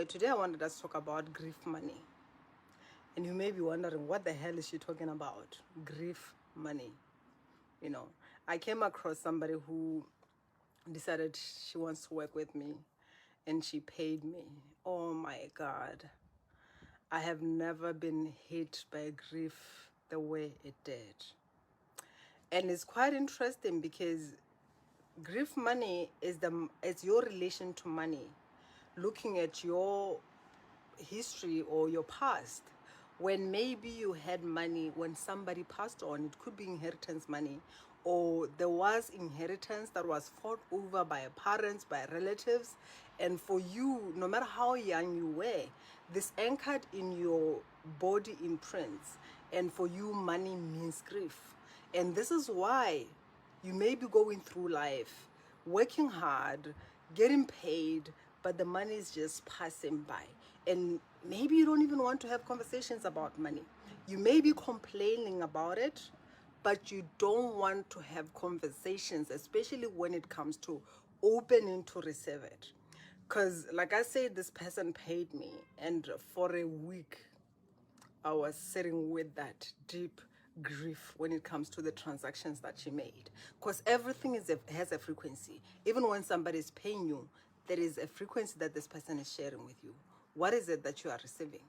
But today I wanted us to talk about grief money. And you may be wondering, what the hell is she talking about? Grief money. You know, I came across somebody who decided she wants to work with me and she paid me. Oh my God. I have never been hit by grief the way it did. And it's quite interesting because grief money is your relation to money, looking at your history or your past, when maybe you had money when somebody passed on. It could be inheritance money, or there was inheritance that was fought over by parents, by relatives, and for you, no matter how young you were, this anchored in your body imprints, and for you money means grief. And this is why you may be going through life, working hard, getting paid, but the money is just passing by. And maybe you don't even want to have conversations about money. You may be complaining about it, but you don't want to have conversations, especially when it comes to opening to receive it. Because like I said, this person paid me, and for a week, I was sitting with that deep grief when it comes to the transactions that she made. Because everything has a frequency. Even when somebody is paying you, there is a frequency that this person is sharing with you. What is it that you are receiving,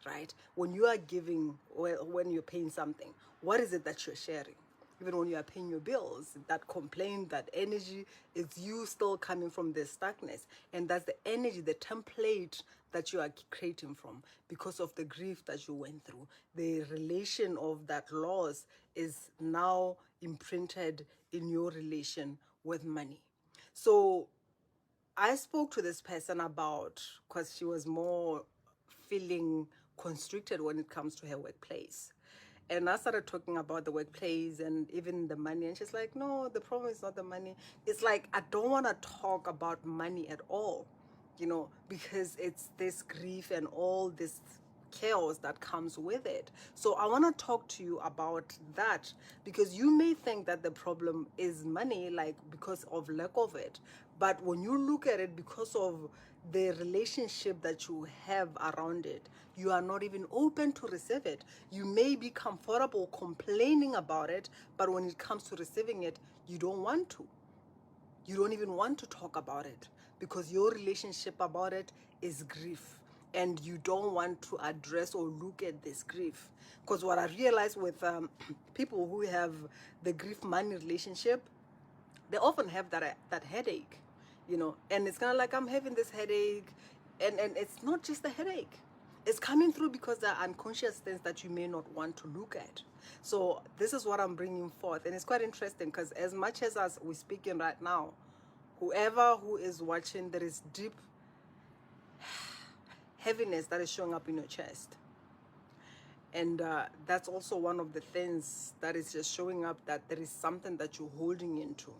right? When you are giving, well, when you're paying something, what is it that you're sharing? Even when you are paying your bills, that complaint, that energy, is you still coming from the stuckness. And that's the energy, the template that you are creating from because of the grief that you went through. The relation of that loss is now imprinted in your relation with money. So I spoke to this person about, because she was more feeling constricted when it comes to her workplace. And I started talking about the workplace and even the money. And she's like, no, the problem is not the money. It's like, I don't want to talk about money at all, you know, because it's this grief and all this chaos that comes with it. So I want to talk to you about that, because you may think that the problem is money, like because of lack of it. But when you look at it, because of the relationship that you have around it, you are not even open to receive it. You may be comfortable complaining about it, but when it comes to receiving it, you don't want to. You don't even want to talk about it because your relationship about it is grief, and you don't want to address or look at this grief. Because what I realize with people who have the grief money relationship, they often have that headache, you know, and it's kind of like, I'm having this headache, and it's not just a headache. It's coming through because there are unconscious things that you may not want to look at. So this is what I'm bringing forth. And it's quite interesting because as much as we're speaking right now, whoever who is watching, there is deep heaviness that is showing up in your chest. And that's also one of the things that is just showing up, that there is something that you're holding into.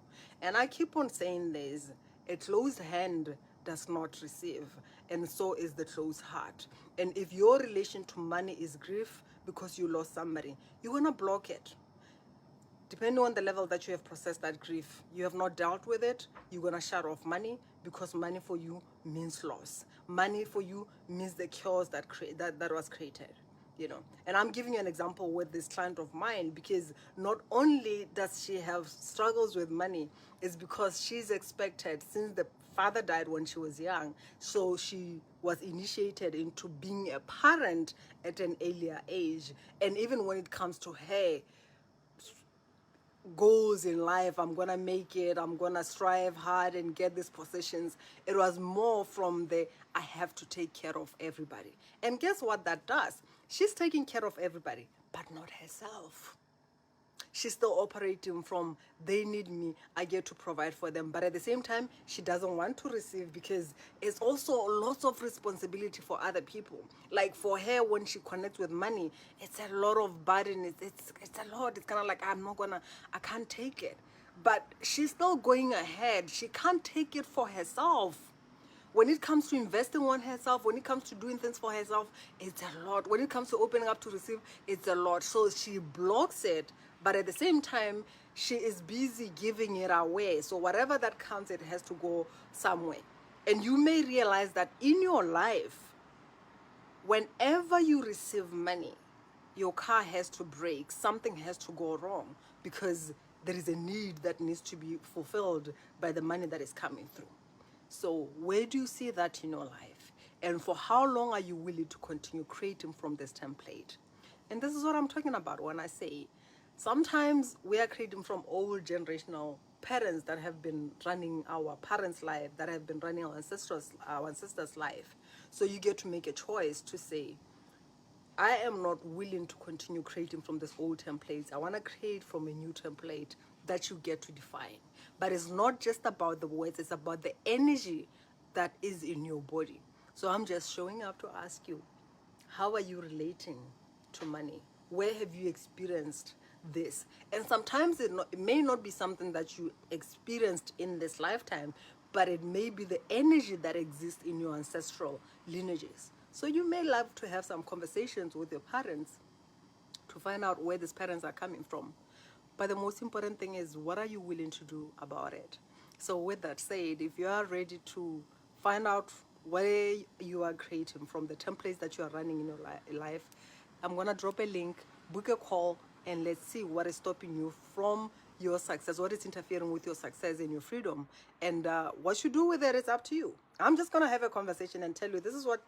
And I keep on saying this, a closed hand does not receive, and so is the closed heart. And if your relation to money is grief because you lost somebody, you're gonna block it. Depending on the level that you have processed that grief, you have not dealt with it, you're gonna shut off money, because money for you means loss. Money for you means the chaos that was created. You know, and I'm giving you an example with this client of mine, because not only does she have struggles with money, it's because she's expected, since the father died when she was young, so she was initiated into being a parent at an earlier age. And even when it comes to her goals in life, I'm gonna make it, I'm gonna strive hard and get these positions, it was more from the I have to take care of everybody. And guess what that does? She's taking care of everybody, but not herself. She's still operating from they need me, I get to provide for them. But at the same time, she doesn't want to receive, because it's also lots of responsibility for other people. Like for her, when she connects with money, it's a lot of burden. It's a lot. It's kind of like, I can't take it. But she's still going ahead. She can't take it for herself. When it comes to investing on herself, when it comes to doing things for herself, it's a lot. When it comes to opening up to receive, it's a lot. So she blocks it, but at the same time, she is busy giving it away. So whatever that comes, it has to go somewhere. And you may realize that in your life, whenever you receive money, your car has to break, something has to go wrong, because there is a need that needs to be fulfilled by the money that is coming through. So where do you see that in your life? And for how long are you willing to continue creating from this template? And this is what I'm talking about when I say sometimes we are creating from old generational patterns that have been running our parents' life, that have been running our ancestors' life. So you get to make a choice to say, I am not willing to continue creating from this old templates. I want to create from a new template that you get to define. But it's not just about the words, it's about the energy that is in your body. So I'm just showing up to ask you, how are you relating to money? Where have you experienced this? And sometimes it may not be something that you experienced in this lifetime, but it may be the energy that exists in your ancestral lineages. So you may love to have some conversations with your parents to find out where these patterns are coming from. But the most important thing is, what are you willing to do about it? So with that said, if you are ready to find out where you are creating from, the templates that you are running in your life, I'm going to drop a link, book a call, and let's see what is stopping you from your success, what is interfering with your success and your freedom. And what you do with it is up to you. I'm just going to have a conversation and tell you, this is what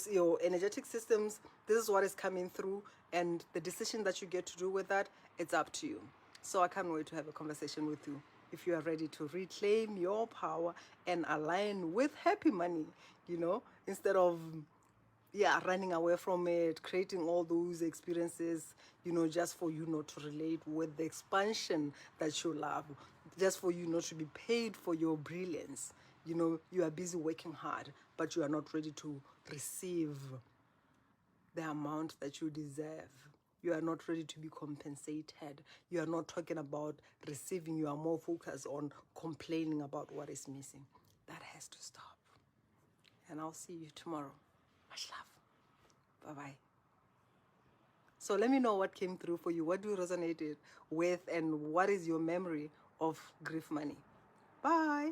your energetic systems, this is what is coming through, and the decision that you get to do with that, it's up to you. So I can't wait to have a conversation with you if you are ready to reclaim your power and align with happy money, instead of running away from it, creating all those experiences, just for you not to relate with the expansion that you love, just for you not to be paid for your brilliance. You are busy working hard, but you are not ready to receive the amount that you deserve. You are not ready to be compensated. You are not talking about receiving. You are more focused on complaining about what is missing. That has to stop. And I'll see you tomorrow. Much love. Bye-bye. So let me know what came through for you. What do you resonate with, and what is your memory of grief money? Bye.